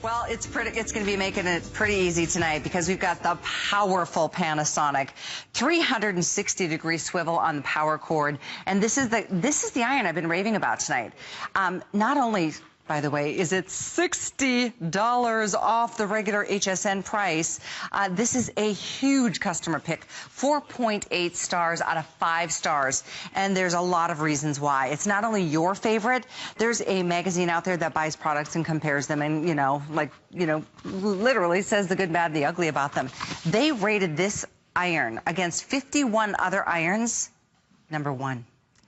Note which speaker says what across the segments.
Speaker 1: Well, it's going to be making it pretty easy tonight because we've got the powerful Panasonic 360-degree swivel on the power cord, and this is the iron I've been raving about tonight. Not only, by the way, is it $60 off the regular HSN price. This is a huge customer pick, 4.8 stars out of 5 stars. And there's a lot of reasons why. It's not only your favorite, there's a magazine out there that buys products and compares them and, literally says the good, bad, the ugly about them. They rated this iron against 51 other irons, number 1.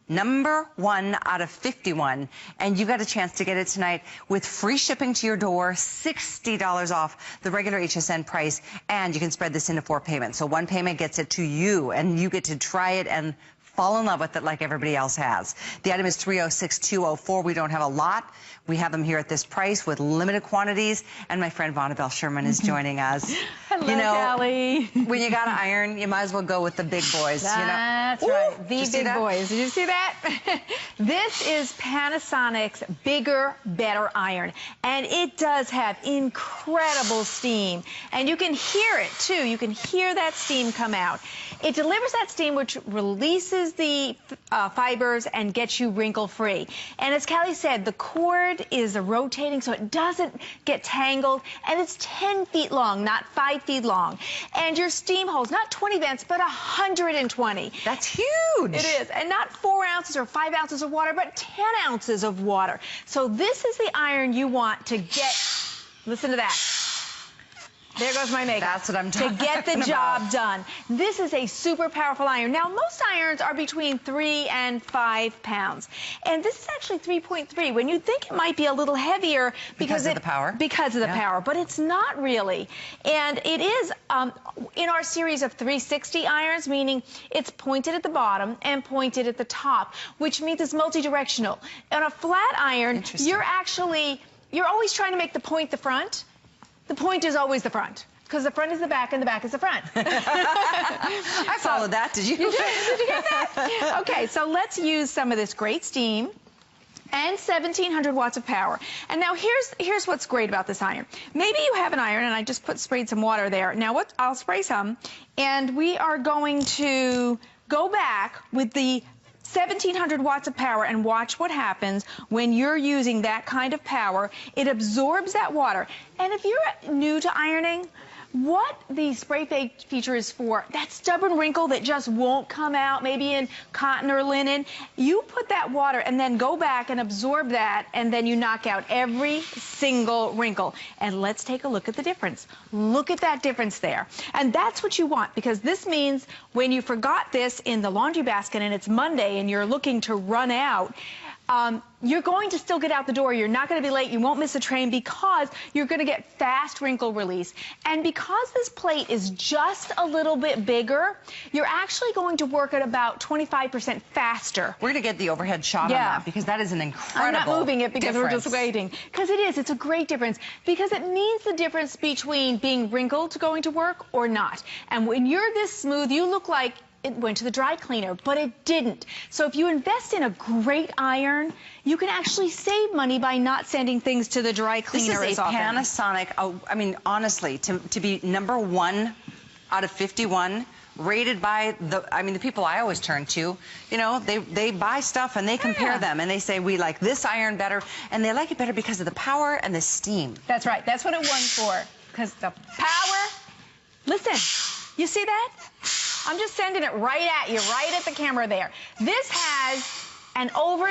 Speaker 1: Number 1 out of 51, and you got a chance to get it tonight with free shipping to your door, $60 off the regular HSN price, and you can spread this into 4 payments. So 1 payment gets it to you, and you get to try it and fall in love with it like everybody else has. The item is 306204. We don't have a lot. We have them here at this price with limited quantities, and my friend Vonabelle Sherman is joining us.
Speaker 2: Hello, Callie.
Speaker 1: When you got to iron, you might as well go with the big boys.
Speaker 2: That's right, the big boys. Did you see that? This is Panasonic's bigger, better iron, and it does have incredible steam, and you can hear it too. You can hear that steam come out. It delivers that steam, which releases the fibers and gets you wrinkle-free. And as Callie said, the cord is rotating so it doesn't get tangled, and it's 10 feet long, not 5 feet long. And your steam holds not 20 vents, but 120.
Speaker 1: That's huge.
Speaker 2: It is, and not 4 ounces or 5 ounces of water, but 10 ounces of water. So this is the iron you want to get, listen to that. There goes my makeup.
Speaker 1: That's what I'm talking about.
Speaker 2: To get the job done. This is a super powerful iron. Now, most irons are between 3 and 5 pounds. And this is actually 3.3. When you think it might be a little heavier
Speaker 1: because of the power.
Speaker 2: Because of the power. But it's not really. And it is in our series of 360 irons, meaning it's pointed at the bottom and pointed at the top, which means it's multi-directional. On a flat iron, you're always trying to make the point the front. The point is always the front, because the front is the back and the back is the front.
Speaker 1: I followed that. Did you?
Speaker 2: Did you get that? Okay, so let's use some of this great steam and 1,700 watts of power. And now here's what's great about this iron. Maybe you have an iron, and I just sprayed some water there. Now I'll spray some, and we are going to go back with the 1,700 watts of power and watch what happens when you're using that kind of power. It absorbs that water. And if you're new to ironing, what the spray fade feature is for, that stubborn wrinkle that just won't come out, maybe in cotton or linen, you put that water and then go back and absorb that, and then you knock out every single wrinkle. And let's take a look at the difference. Look at that difference there. And that's what you want, because this means when you forgot this in the laundry basket and it's Monday and you're looking to run out, you're going to still get out the door. You're not going to be late. You won't miss a train, because you're going to get fast wrinkle release. And because this plate is just a little bit bigger, you're actually going to work at about 25% faster.
Speaker 1: We're going to get the overhead shot on that, because that is an incredible
Speaker 2: I'm not moving it because
Speaker 1: difference.
Speaker 2: We're just waiting. Because it is. It's a great difference, because it means the difference between being wrinkled going to work or not. And when you're this smooth, you look like it went to the dry cleaner, but it didn't. So if you invest in a great iron, you can actually save money by not sending things to the dry cleaner as often.
Speaker 1: This is a Panasonic, I mean, honestly, to be number 1 out of 51, rated by the people I always turn to. You know, they buy stuff and they compare them, and they say, we like this iron better, and they like it better because of the power and the steam.
Speaker 2: That's right. That's what it won for, because the power. Listen, you see that? I'm just sending it right at you, right at the camera there. This has, and over,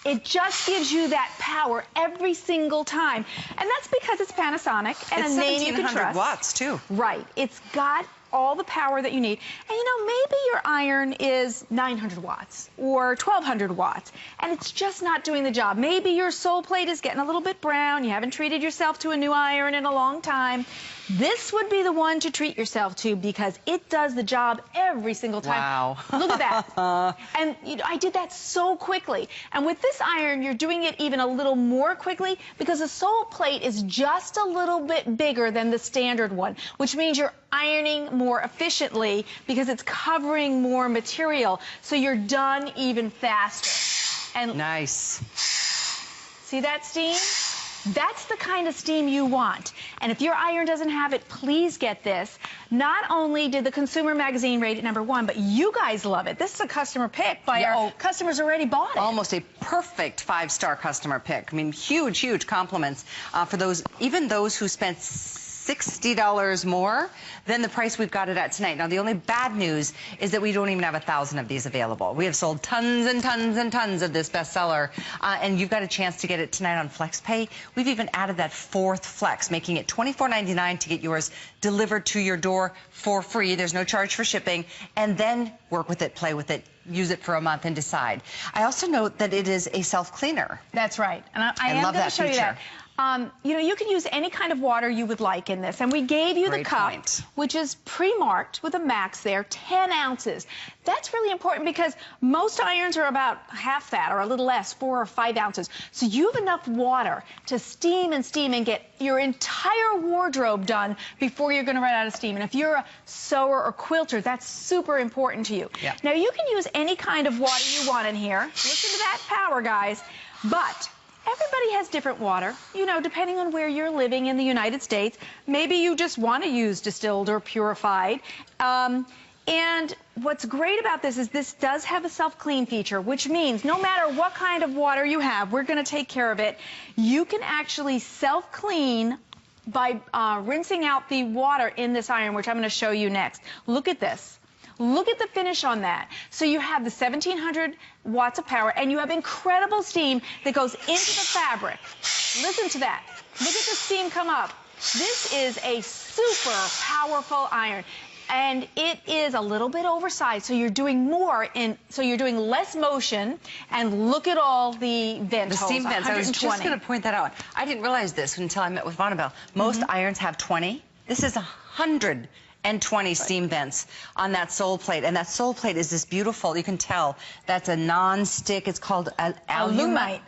Speaker 2: it just gives you that power every single time. And that's because it's Panasonic and a name you can trust.
Speaker 1: It's 1,700 watts, too.
Speaker 2: Right. It's got all the power that you need. And, you know, maybe your iron is 900 watts or 1,200 watts, and it's just not doing the job. Maybe your sole plate is getting a little bit brown. You haven't treated yourself to a new iron in a long time. This would be the one to treat yourself to, because it does the job every single time.
Speaker 1: Wow.
Speaker 2: Look at that. And you know, I did that so quickly. And with this iron, you're doing it even a little more quickly, because the sole plate is just a little bit bigger than the standard one, which means you're ironing more efficiently because it's covering more material. So you're done even faster. And
Speaker 1: nice.
Speaker 2: see that steam? That's the kind of steam you want. And if your iron doesn't have it, please get this. Not only did the Consumer Magazine rate it #1, but you guys love it. This is a customer pick by our customers already bought it.
Speaker 1: Almost a perfect 5-star customer pick. I mean, huge, huge compliments for those, even those who spent $60 more than the price we've got it at tonight. Now, the only bad news is that we don't even have 1,000 of these available. We have sold tons and tons and tons of this bestseller, and you've got a chance to get it tonight on FlexPay. We've even added that 4th flex, making it $24.99 to get yours delivered to your door for free. There's no charge for shipping, and then work with it, play with it, use it for a month and decide. I also note that it is a self-cleaner.
Speaker 2: That's right. And I am going to show you that. You know, you can use any kind of water you would like in this. And we gave you the cup, which is pre-marked with a max there, 10 ounces. That's really important because most irons are about half that or a little less, 4 or 5 ounces. So you have enough water to steam and get your entire wardrobe done before you're going to run out of steam. And if you're a sewer or quilter, that's super important to you.
Speaker 1: Yeah.
Speaker 2: Now, you can use any kind of water you want in here. Listen to that power, guys. But everybody has different water, you know, depending on where you're living in the United States. Maybe you just want to use distilled or purified. And what's great about this is this does have a self-clean feature, which means no matter what kind of water you have, we're going to take care of it. You can actually self-clean by rinsing out the water in this iron, which I'm going to show you next. Look at this. Look at the finish on that. So you have the 1,700 watts of power, and you have incredible steam that goes into the fabric. Listen to that. Look at the steam come up. This is a super powerful iron. And it is a little bit oversized, so you're doing more so you're doing less motion. And look at all the vent holes.
Speaker 1: The steam vents. I was just going to point that out. I didn't realize this until I met with Vonabelle. Most irons have 20. This is 120 steam vents on that sole plate, and that sole plate is this beautiful. You can tell that's a non-stick. It's called alumite.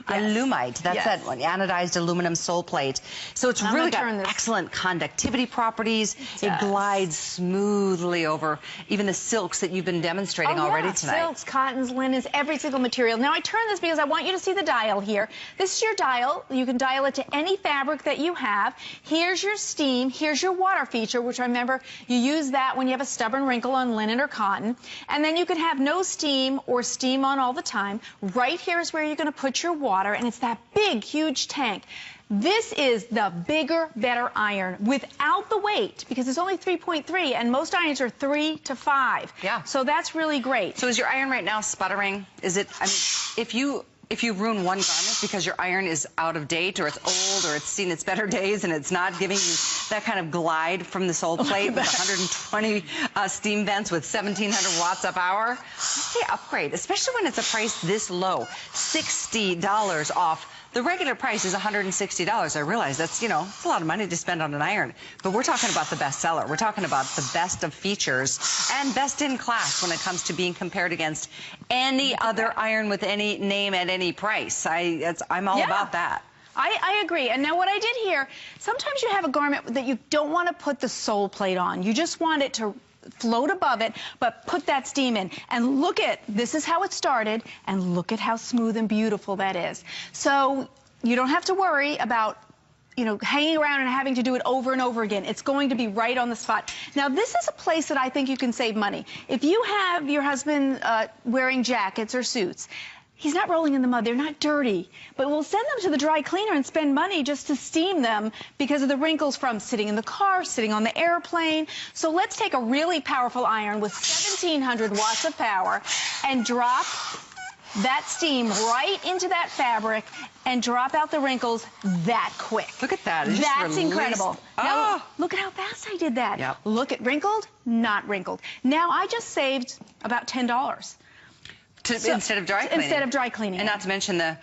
Speaker 1: Alumite, that's that one, anodized aluminum sole plate. So it's really got excellent conductivity properties. It glides smoothly over even the silks that you've been demonstrating already tonight.
Speaker 2: Silks, cottons, linens, every single material. Now I turn this because I want you to see the dial here. This is your dial. You can dial it to any fabric that you have. Here's your steam. Here's your water feature, which remember, you use that when you have a stubborn wrinkle on linen or cotton. And then you can have no steam or steam on all the time. Right here is where you're going to put your water. And it's that big, huge tank. This is the bigger, better iron without the weight, because it's only 3.3, and most irons are 3 to 5.
Speaker 1: Yeah.
Speaker 2: So that's really great.
Speaker 1: So is your iron right now sputtering? Is it, I mean, if you ruin one garment because your iron is out of date or it's old or it's seen its better days and it's not giving you that kind of glide from the sole plate with 120 steam vents with 1,700 watts of power, I say upgrade, especially when it's a price this low, $60 off. The regular price is $160. I realize that's, you know, it's a lot of money to spend on an iron. But we're talking about the bestseller. We're talking about the best of features and best in class when it comes to being compared against any other iron with any name at any price. I'm all about that.
Speaker 2: I agree. And now what I did here, sometimes you have a garment that you don't want to put the sole plate on. You just want it to float above it, but put that steam in. And look at, this is how it started, and look at how smooth and beautiful that is. So you don't have to worry about, you know, hanging around and having to do it over and over again. It's going to be right on the spot. Now, this is a place that I think you can save money. If you have your husband wearing jackets or suits, he's not rolling in the mud. They're not dirty. But we'll send them to the dry cleaner and spend money just to steam them because of the wrinkles from sitting in the car, sitting on the airplane. So let's take a really powerful iron with 1,700 watts of power and drop that steam right into that fabric and drop out the wrinkles that quick.
Speaker 1: Look at that.
Speaker 2: That's incredible. Now, look at how fast I did that.
Speaker 1: Yep.
Speaker 2: Look at wrinkled, not wrinkled. Now I just saved about $10.
Speaker 1: Instead of dry cleaning.
Speaker 2: Instead of dry cleaning.
Speaker 1: And not to mention the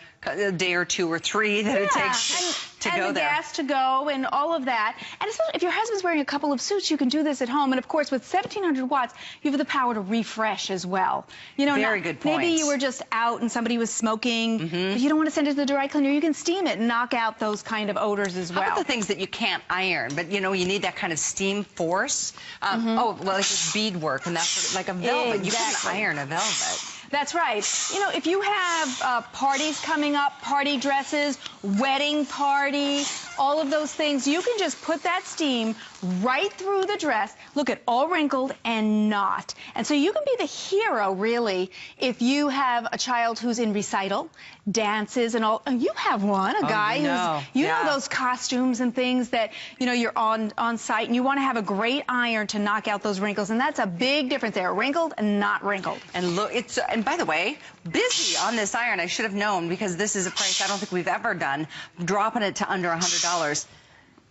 Speaker 1: day or 2 or 3 that it takes to go there.
Speaker 2: And the gas to go and all of that. And especially if your husband's wearing a couple of suits, you can do this at home. And, of course, with 1,700 watts, you have the power to refresh as well. You know,
Speaker 1: very good point.
Speaker 2: Maybe you were just out and somebody was smoking. But you don't want to send it to the dry cleaner. You can steam it and knock out those kind of odors as well.
Speaker 1: How about the things that you can't iron, but, you know, you need that kind of steam force? Oh, well, like this beadwork and that sort of, like a velvet.
Speaker 2: Exactly.
Speaker 1: You couldn't iron a velvet.
Speaker 2: That's right. You know, if you have parties coming up, party dresses, wedding party, all of those things, you can just put that steam right through the dress. Look at all wrinkled and not. And so you can be the hero, really, if you have a child who's in recital, dances and all. And you have one, a guy who's, you know those costumes and things that, you know, you're on site, and you want to have a great iron to knock out those wrinkles. And that's a big difference there, wrinkled and not wrinkled.
Speaker 1: And look, and by the way, busy on this iron. I should have known, because this is a price I don't think we've ever done, dropping it to under $100.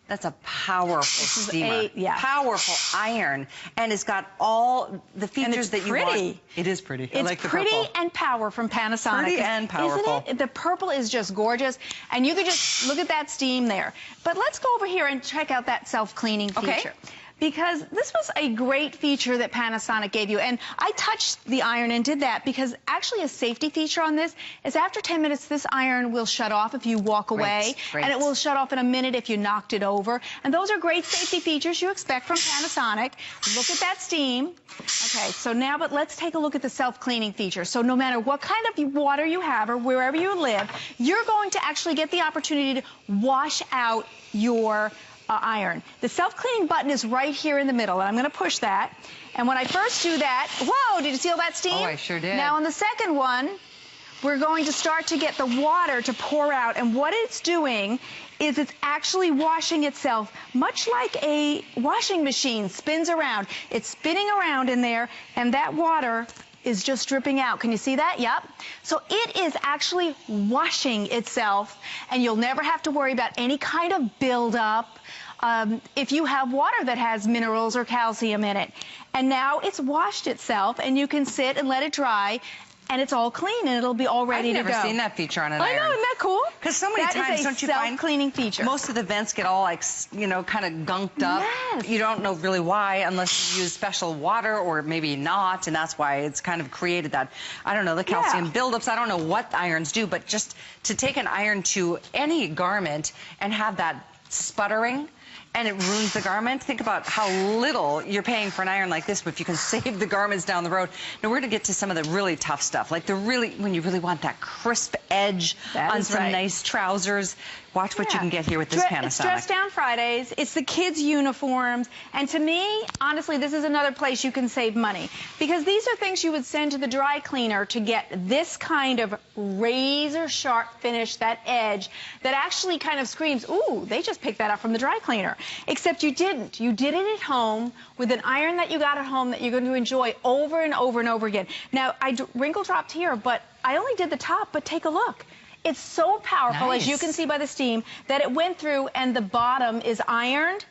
Speaker 1: That's a powerful steamer. Powerful iron. And it's got all the features that you want. It is pretty. I like the purple.
Speaker 2: It's pretty and power from Panasonic.
Speaker 1: Pretty and powerful.
Speaker 2: Isn't it? The purple is just gorgeous. And you can just look at that steam there. But let's go over here and check out that self-cleaning feature. Because this was a great feature that Panasonic gave you. And I touched the iron and did that because actually a safety feature on this is after 10 minutes, this iron will shut off if you walk away. And it will shut off in a minute if you knocked it over. And those are great safety features you expect from Panasonic. Look at that steam. Okay, so now, but let's take a look at the self-cleaning feature. So no matter what kind of water you have or wherever you live, you're going to actually get the opportunity to wash out your iron. The self-cleaning button is right here in the middle, and I'm going to push that. And when I first do that, whoa, did you see all that steam?
Speaker 1: Oh, I sure did.
Speaker 2: Now on the second one, we're going to start to get the water to pour out, and what it's doing is it's actually washing itself, much like a washing machine spins around. It's spinning around in there, and that water is just dripping out. Can you see that? Yep. So it is actually washing itself, and you'll never have to worry about any kind of buildup if you have water that has minerals or calcium in it. And now it's washed itself, and you can sit and let it dry, and it's all clean, and it'll be all ready to go.
Speaker 1: I've never seen that feature on an iron.
Speaker 2: I know, isn't that cool?
Speaker 1: Because so many times, don't you find
Speaker 2: self-cleaning feature.
Speaker 1: Most of the vents get all, like, you know, kind of gunked up.
Speaker 2: Yes.
Speaker 1: You don't know really why, unless you use special water, or maybe not, and that's why it's kind of created that, I don't know, the calcium buildups. I don't know what irons do, but just to take an iron to any garment and have that sputtering, and it ruins the garment. Think about how little you're paying for an iron like this, but if you can save the garments down the road. Now we're going to get to some of the really tough stuff, like when you really want that crisp edge on some nice trousers. Watch what you can get here with this Panasonic.
Speaker 2: It's Dress Down Fridays. It's the kids' uniforms. And to me, honestly, this is another place you can save money. Because these are things you would send to the dry cleaner to get this kind of razor-sharp finish, that edge, that actually kind of screams, ooh, they just picked that up from the dry cleaner. Except you didn't. You did it at home with an iron that you got at home that you're going to enjoy over and over and over again. Now, I wrinkle dropped here, but I only did the top, but take a look. It's so powerful, as you can see by the steam, that it went through and the bottom is ironed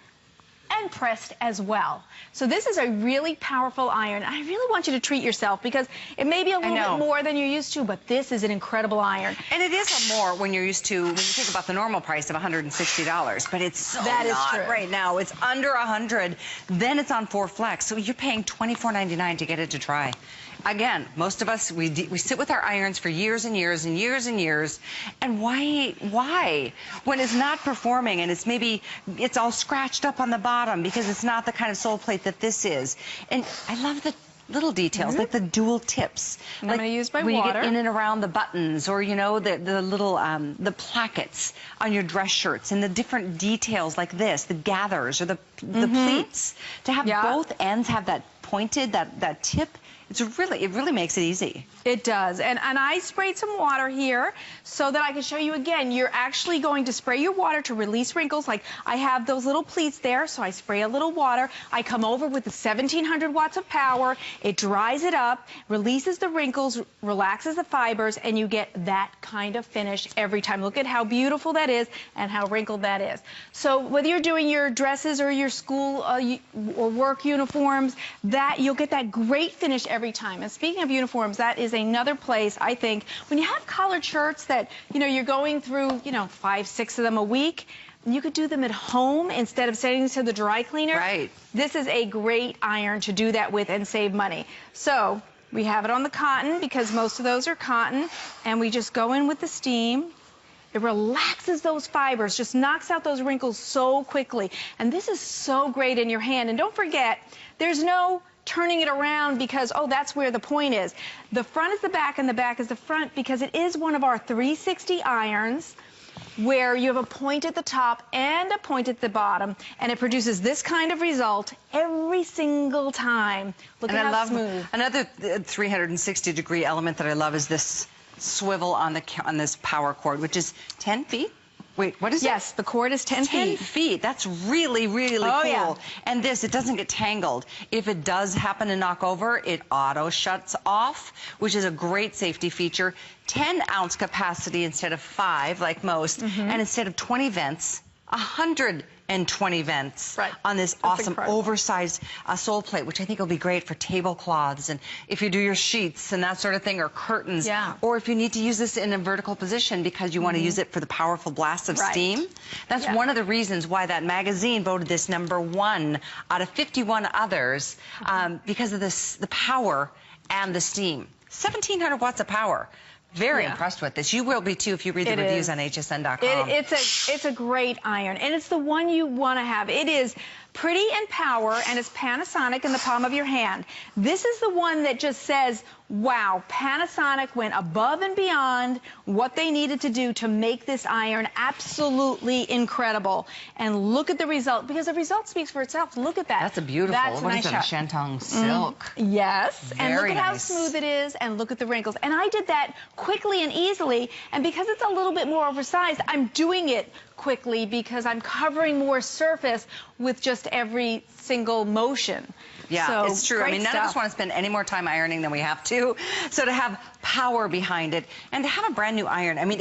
Speaker 2: and pressed as well. So this is a really powerful iron. I really want you to treat yourself, because it may be a little bit more than you're used to, but this is an incredible iron.
Speaker 1: And it is a more when you're used to, when you think about the normal price of $160, but it's so not right now. It's under $100. Then it's on 4 Flex, so you're paying $24.99 to get it to dry. Again, most of us, we sit with our irons for years and years and years and years. And why? When it's not performing and it's all scratched up on the bottom because it's not the kind of sole plate that this is. And I love the little details, like the dual tips.
Speaker 2: I'm going to use my
Speaker 1: when
Speaker 2: water.
Speaker 1: you get in and around the buttons, or, you know, the little, the plackets on your dress shirts, and the different details like this, the gathers or the pleats. To have both ends have that pointed, that tip, it really makes it easy.
Speaker 2: It does. And I sprayed some water here so that I can show you again. You're actually going to spray your water to release wrinkles. Like I have those little pleats there, so I spray a little water. I come over with the 1700 watts of power. It dries it up, releases the wrinkles, relaxes the fibers, and you get that kind of finish every time. Look at how beautiful that is and how wrinkled that is. So whether you're doing your dresses or your school or work uniforms, you'll get that great finish every time. And speaking of uniforms, that is another place, I think, when you have collared shirts that, you know, you're going through, 5, 6 of them a week, you could do them at home instead of sending them to the dry cleaner.
Speaker 1: Right.
Speaker 2: This is a great iron to do that with and save money. So we have it on the cotton because most of those are cotton, and we just go in with the steam. It relaxes those fibers, just knocks out those wrinkles so quickly. And this is so great in your hand. And don't forget, there's no turning it around because, oh, that's where the point is. The front is the back and the back is the front because it is one of our 360 irons where you have a point at the top and a point at the bottom, and it produces this kind of result every single time. Look at how smooth.
Speaker 1: Another 360-degree element that I love is this swivel on this power cord, which is 10 feet. Wait, what is it?
Speaker 2: Yes, the cord is 10 feet.
Speaker 1: 10 feet. That's really, really cool.
Speaker 2: Yeah.
Speaker 1: And this, it doesn't get tangled. If it does happen to knock over, it auto shuts off, which is a great safety feature. 10-ounce capacity instead of 5, like most. And instead of 20 vents, 120 vents on this awesome oversized sole plate, which I think will be great for tablecloths and if you do your sheets and that sort of thing, or curtains, or if you need to use this in a vertical position because you want to use it for the powerful blast of steam. That's one of the reasons why that magazine voted this #1 out of 51 others, because of the power and the steam. 1,700 watts of power. Very impressed with this. You will be too if you read the reviews on hsn.com.
Speaker 2: It's a great iron, and it's the one you want to have. It is pretty in power, and it's Panasonic in the palm of your hand. This is the one that just says, wow, Panasonic went above and beyond what they needed to do to make this iron absolutely incredible. And look at the result, because the result speaks for itself. Look at that.
Speaker 1: That's a beautiful, what is it, a Shantung silk?
Speaker 2: Yes, and look at how
Speaker 1: nice.
Speaker 2: smooth it is, and look at the wrinkles. And I did that quickly and easily, and because it's a little bit more oversized, I'm doing it quickly because I'm covering more surface with just every single motion.
Speaker 1: Yeah,
Speaker 2: so,
Speaker 1: it's true. I mean, none of us want to spend any more time ironing than we have to. So to have power behind it and to have a brand new iron, I mean,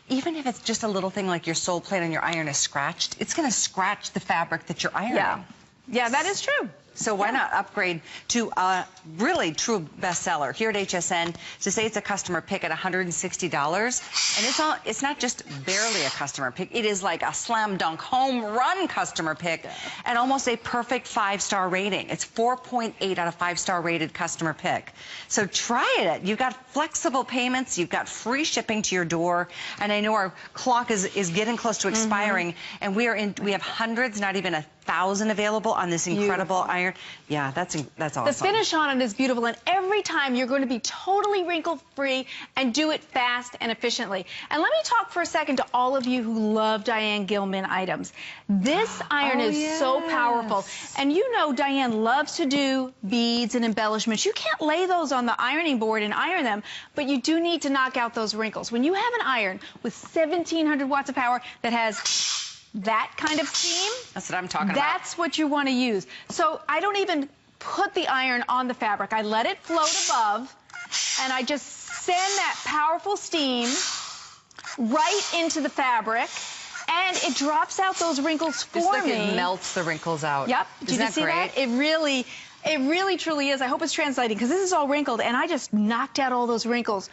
Speaker 1: even if it's just a little thing like your sole plate on your iron is scratched, it's going to scratch the fabric that you're ironing.
Speaker 2: Yeah, that is true.
Speaker 1: So why not upgrade to a really true bestseller here at HSN? To say it's a customer pick at $160, and it's not just barely a customer pick. It is like a slam dunk home run customer pick, and almost a perfect 5-star rating. It's 4.8 out of 5-star rated customer pick. So try it. You've got flexible payments. You've got free shipping to your door. And I know our clock is getting close to expiring, and we have hundreds, not even 1,000 available on this incredible iron. Yeah, that's awesome.
Speaker 2: The finish on it is beautiful, and every time you're going to be totally wrinkle-free and do it fast and efficiently. And let me talk for a second to all of you who love Diane Gilman items. This iron is so powerful, and you know Diane loves to do beads and embellishments. You can't lay those on the ironing board and iron them, but you do need to knock out those wrinkles. When you have an iron with 1,700 watts of power that has that kind of steam,
Speaker 1: that's what I'm talking about.
Speaker 2: That's what you want to use. So I don't even put the iron on the fabric. I let it float above, and I just send that powerful steam right into the fabric, and it drops out those wrinkles for me.
Speaker 1: It melts the wrinkles out.
Speaker 2: Yep. Did you see that? It really, truly is. I hope it's translating, because this is all wrinkled, and I just knocked out all those wrinkles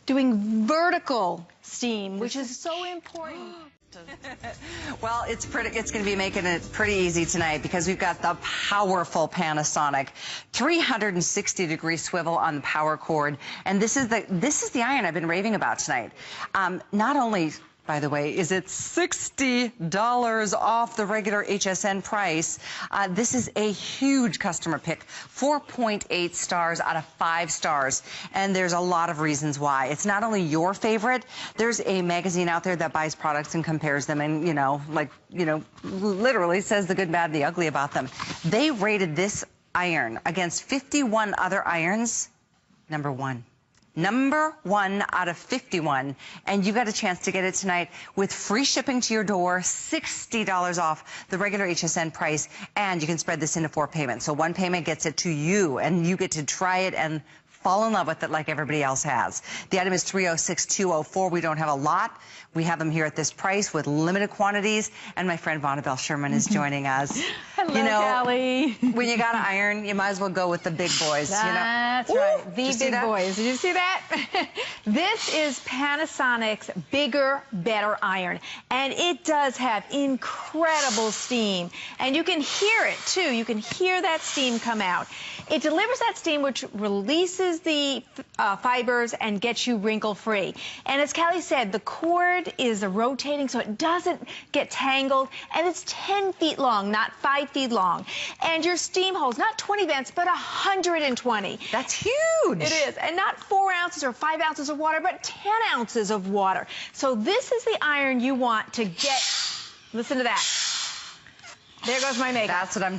Speaker 2: doing vertical steam, which is so important.
Speaker 1: Well, it's going to be making it pretty easy tonight because we've got the powerful Panasonic 360-degree swivel on the power cord, and this is the iron I've been raving about tonight. Not only, by the way, is it $60 off the regular HSN price. This is a huge customer pick, 4.8 stars out of 5 stars. And there's a lot of reasons why. It's not only your favorite. There's a magazine out there that buys products and compares them and, literally says the good, bad, and the ugly about them. They rated this iron against 51 other irons #1. #1 out of 51, and you got a chance to get it tonight with free shipping to your door, $60 off the regular HSN price, and you can spread this into 4 payments. So one payment gets it to you, and you get to try it and fall in love with it like everybody else has. The item is 306204. We don't have a lot. We have them here at this price with limited quantities, and my friend Vonabelle Sherman is joining us.
Speaker 2: Hello, Callie.
Speaker 1: When you got to iron, you might as well go with the big boys.
Speaker 2: That's right, the big boys. Did you see that? This is Panasonic's bigger, better iron, and it does have incredible steam, and you can hear it too. You can hear that steam come out. It delivers that steam, which releases the fibers and gets you wrinkle-free. And as Callie said, the cord is rotating so it doesn't get tangled, and it's 10 feet long, not 5 5 feet long. And your steam holds not 20 vents, but 120.
Speaker 1: That's huge.
Speaker 2: It is. And not 4 ounces or 5 ounces of water, but 10 ounces of water. So this is the iron you want to get, listen to that. There goes my makeup.
Speaker 1: That's what I'm